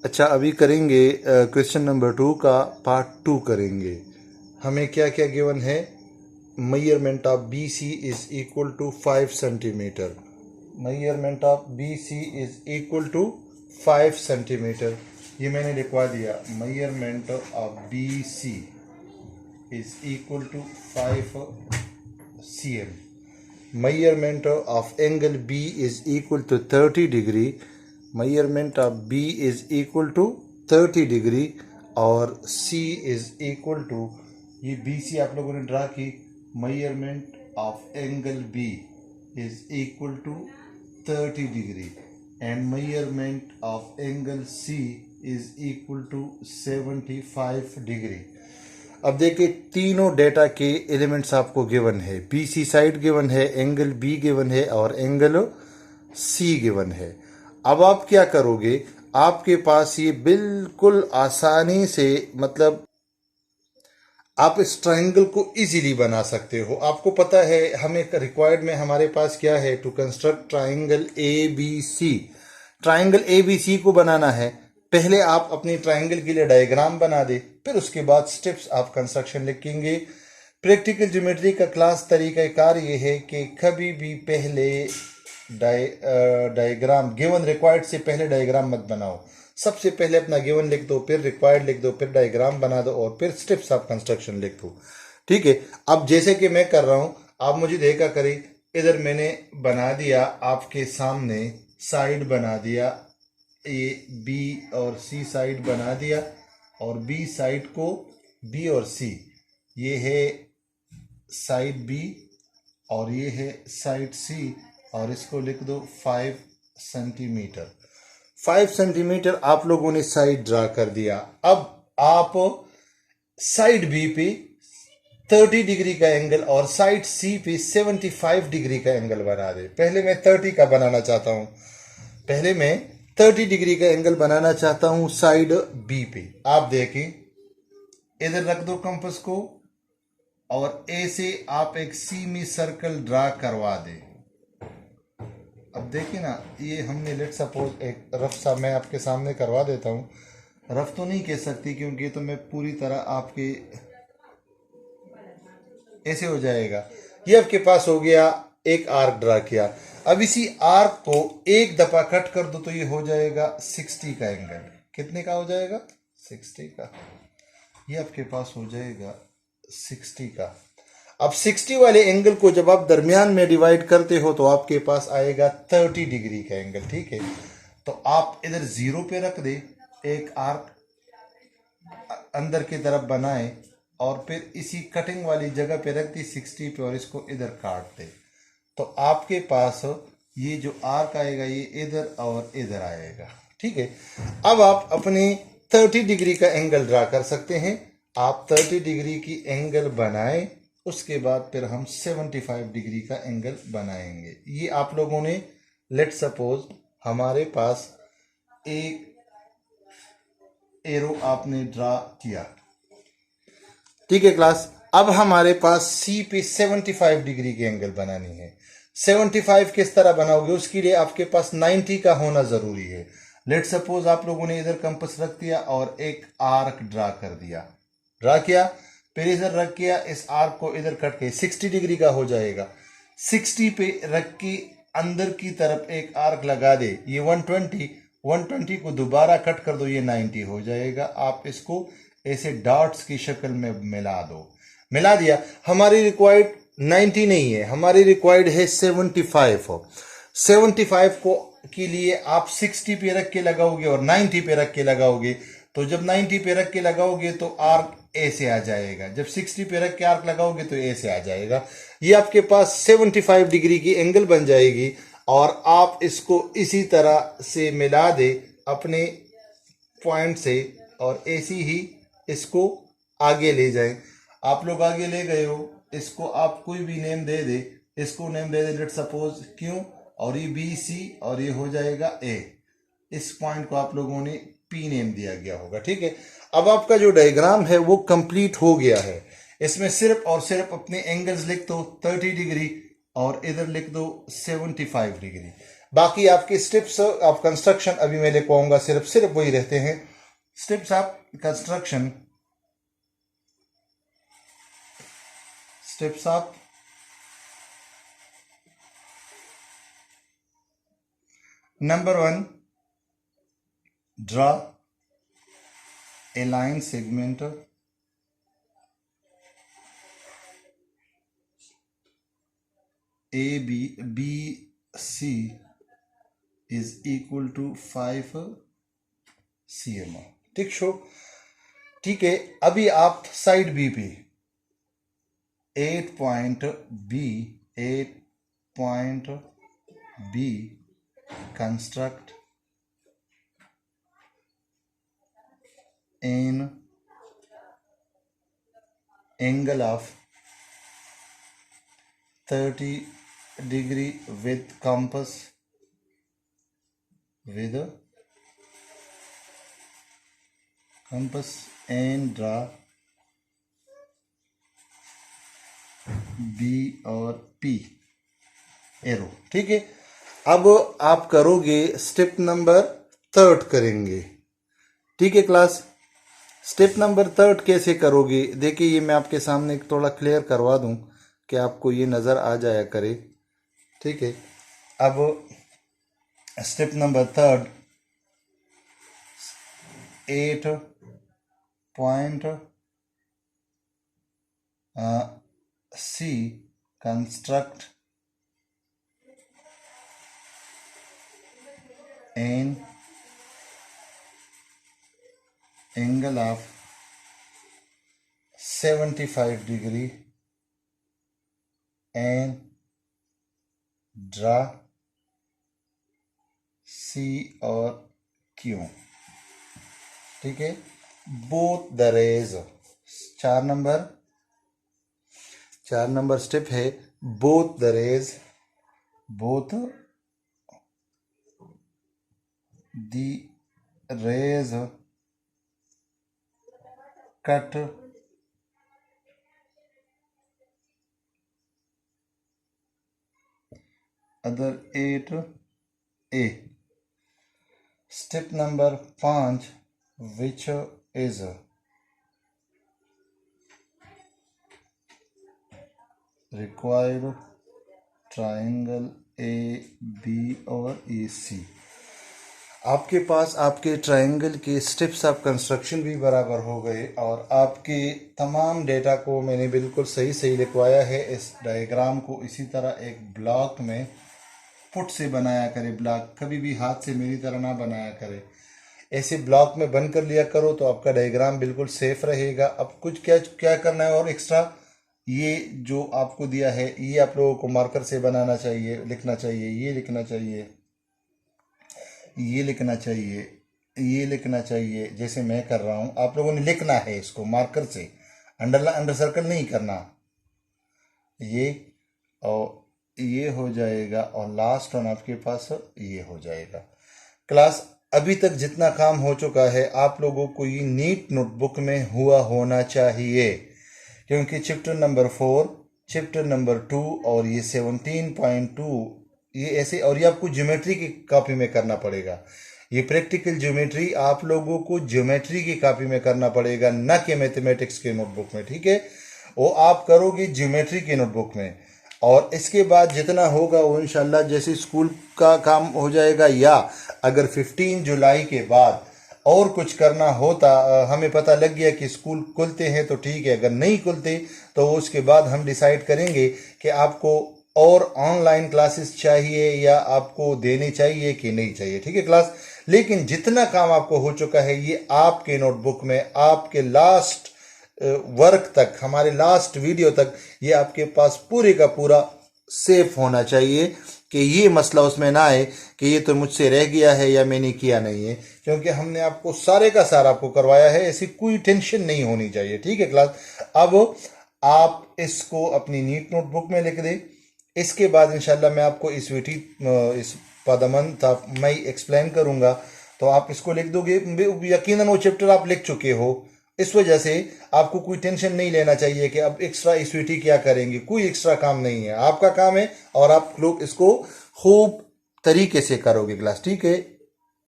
अच्छा, अभी करेंगे क्वेश्चन नंबर 2 का पार्ट 2 करेंगे। हमें क्या क्या गिवन है? Measurement of B C is equal to 5 centimetre. Measurement of B C is equal to 5 centimetre. ये मैंने लिखवा दिया, measurement of B C is equal to 5 cm. Measurement of angle B is equal to 30 degree. Measurement of B is equal to 30 degree और C is equal to, ये BC आप लोगों ने draw की, measurement of angle B is equal to 30 degree and measurement of angle C is equal to 75 degree. अब देखिए, तीनों data के एलिमेंट्स आपको गिवन है। बी सी साइड गिवन है, एंगल बी गिवन है और एंगल सी गिवन है। अब आप क्या करोगे? आपके पास ये बिल्कुल आसानी से, मतलब आप इस ट्रायंगल को इजीली बना सकते हो। आपको पता है हमें रिक्वायर्ड में हमारे पास क्या है? To construct triangle A B C. Triangle A B C को बनाना है, पहले आप अपनी ट्रायंगल के लिए डायग्राम बना दे, फिर उसके बाद स्टेप्स आप कंस्ट्रक्शन लिखेंगे। प्रैक्टिकल ज्योमेट्री का क्लास तरीक़ाकार ये है कि कभी भी पहले डायग्राम गिवन रिक्वायर्ड से पहले डायग्राम मत बनाओ। सबसे पहले अपना गिवन लिख दो, फिर रिक्वायर्ड लिख दो, फिर डायग्राम बना दो और फिर स्टेप्स ऑफ कंस्ट्रक्शन लिख दो। ठीक है। अब जैसे कि मैं कर रहा हूँ, आप मुझे देखा करें। इधर मैंने बना दिया आपके सामने, साइड बना दिया, ए बी और सी साइड बना दिया और बी साइड को, बी और सी, ये है साइड बी और ये है साइड सी और इसको लिख दो 5 सेंटीमीटर। 5 सेंटीमीटर आप लोगों ने साइड ड्रा कर दिया। अब आप साइड बी पे 30 डिग्री का एंगल और साइड सी पे 75 डिग्री का एंगल बना दे। पहले मैं 30 का बनाना चाहता हूं, पहले मैं 30 डिग्री का एंगल बनाना चाहता हूं साइड बी पे। आप देखें, इधर रख दो कंपास को और ए से आप एक सीमी सर्कल ड्रा करवा दे। अब देखिए ना, ये हमने लेट सपोज एक रफ सा मैं आपके सामने करवा देता हूं। रफ तो नहीं कह सकती क्योंकि तो मैं पूरी तरह आपके ऐसे हो जाएगा। ये आपके पास हो गया, एक आर्क ड्रा किया। अब इसी आर्क को एक दफा कट कर दो तो ये हो जाएगा 60 का एंगल। कितने का हो जाएगा? 60 का। ये आपके पास हो जाएगा 60 का। अब 60 वाले एंगल को जब आप दरमियान में डिवाइड करते हो तो आपके पास आएगा 30 डिग्री का एंगल। ठीक है, तो आप इधर 0 पे रख दे, एक आर्क अंदर की तरफ बनाए और फिर इसी कटिंग वाली जगह पे रख दी 60 पे और इसको इधर काट दे। तो आपके पास ये जो आर्क आएगा ये इधर और इधर आएगा। ठीक है। अब आप अपने 30 डिग्री का एंगल ड्रा कर सकते हैं। आप 30 डिग्री की एंगल बनाएं, उसके बाद फिर हम 75 डिग्री का एंगल बनाएंगे। ये आप लोगों ने, लेट सपोज हमारे पास एक एरो आपने ड्रा किया। ठीक है क्लास। अब हमारे पास सी पे 75 डिग्री की एंगल बनानी है। 75 किस तरह बनाओगे? उसके लिए आपके पास 90 का होना जरूरी है। लेट सपोज आप लोगों ने इधर कंपास रख दिया और एक आर्क ड्रा कर दिया, ड्रा किया, फिर इधर रख किया, इस आर्क को इधर कट के 60 डिग्री का हो जाएगा। 60 पे रख के अंदर की तरफ एक आर्क लगा दे, ये 120 को दोबारा कट कर दो, ये 90 हो जाएगा। आप इसको ऐसे डॉट्स की शक्ल में मिला दो। मिला दिया। हमारी रिक्वायर्ड 90 नहीं है, हमारी रिक्वायर्ड है 75। 75 को के लिए आप 60 पे रख के लगाओगे और 90 पे रख के लगाओगे। तो जब 90 पे रख के लगाओगे तो आर्क ऐसे आ जाएगा, जब 60 पे रख के आर्क लगाओगे तो ऐसे आ जाएगा। ये आपके पास 75 डिग्री की एंगल बन जाएगी और आप इसको इसी तरह से मिला दे अपने पॉइंट से और ऐसी ही इसको आगे ले जाएं। आप लोग आगे ले गए हो, इसको आप कोई भी नेम दे दे, इसको नेम दे दे लेट सपोज क्यों, और ये बी सी और ये हो जाएगा ए। इस पॉइंट को आप लोगों ने पी नेम दिया गया होगा। ठीक है। अब आपका जो डायग्राम है वो कंप्लीट हो गया है। इसमें सिर्फ और सिर्फ अपने एंगल्स लिख दो 30 डिग्री और इधर लिख दो 75 डिग्री। बाकी आपके स्टेप्स ऑफ कंस्ट्रक्शन अभी मैं लिखवाऊंगा, सिर्फ वही रहते हैं steps of construction. Steps of number 1, draw a line segment ABC is equal to 5 cm। ठीक है। अभी आप साइड बी पे 8 point B construct an angle of 30 degree with compass and draw B और P एरो। ठीक है। अब आप करोगे स्टेप नंबर 3 करेंगे। ठीक है क्लास, स्टेप नंबर 3 कैसे करोगे? देखिए ये मैं आपके सामने थोड़ा क्लियर करवा दूं कि आपको ये नज़र आ जाया करे। ठीक है। अब step number 3, 8 point C construct an angle of 75 degree and draw C और Q। ठीक है। Both the rays, 4 number step है both the rays, both the rays cut other 8A। Step number 5 which is required triangle AB और AC। आपके पास आपके triangle के steps of construction भी बराबर हो गए और आपके तमाम डेटा को मैंने बिल्कुल सही लिखवाया है। इस डायग्राम को इसी तरह एक ब्लॉक में फुट से बनाया करे, ब्लॉक कभी भी हाथ से मेरी तरह ना बनाया करे, ऐसे ब्लॉक में बन कर लिया करो तो आपका डायग्राम बिल्कुल सेफ रहेगा। अब कुछ क्या करना है और एक्स्ट्रा, ये जो आपको दिया है ये आप लोगों को मार्कर से बनाना चाहिए, लिखना चाहिए, ये लिखना चाहिए, ये लिखना चाहिए, ये लिखना चाहिए, जैसे मैं कर रहा हूँ आप लोगों ने लिखना है इसको मार्कर से, अंडर सर्कल नहीं करना। ये और ये हो जाएगा और लास्ट वन आपके पास ये हो जाएगा। क्लास अभी तक जितना काम हो चुका है आप लोगों को ये नीट नोटबुक में हुआ होना चाहिए, क्योंकि चैप्टर नंबर 4, चैप्टर नंबर 2 और ये 17.2 ये ऐसे, और ये आपको ज्योमेट्री की कॉपी में करना पड़ेगा। ये प्रैक्टिकल ज्योमेट्री आप लोगों को ज्योमेट्री की कॉपी में करना पड़ेगा, न कि मैथमेटिक्स के नोटबुक में। ठीक है, वो आप करोगे ज्योमेट्री के नोटबुक में, और इसके बाद जितना होगा वो इंशाल्लाह जैसे स्कूल का काम हो जाएगा, या अगर 15 जुलाई के बाद और कुछ करना होता, हमें पता लग गया कि स्कूल खुलते हैं तो ठीक है, अगर नहीं खुलते तो उसके बाद हम डिसाइड करेंगे कि आपको और ऑनलाइन क्लासेस चाहिए या आपको देने चाहिए कि नहीं चाहिए। ठीक है क्लास, लेकिन जितना काम आपको हो चुका है ये आपके नोटबुक में, आपके लास्ट वर्क तक, हमारे लास्ट वीडियो तक ये आपके पास पूरे का पूरा सेफ होना चाहिए कि ये मसला उसमें ना आए कि ये तो मुझसे रह गया है या मैंने किया नहीं है, क्योंकि हमने आपको सारे का सारा आपको करवाया है, ऐसी कोई टेंशन नहीं होनी चाहिए। ठीक है क्लास, अब आप इसको अपनी नीट नोटबुक में लिख दें। इसके बाद इंशाल्लाह मैं आपको इस पदमन मैं एक्सप्लेन करूंगा तो आप इसको लिख दोगे, यकीनन वो चैप्टर आप लिख चुके हो, इस वजह से आपको कोई टेंशन नहीं लेना चाहिए कि अब एक्स्ट्रा इस्वीटी क्या करेंगे, कोई एक्स्ट्रा काम नहीं है, आपका काम है और आप लोग इसको खूब तरीके से करोगे क्लास, ठीक है।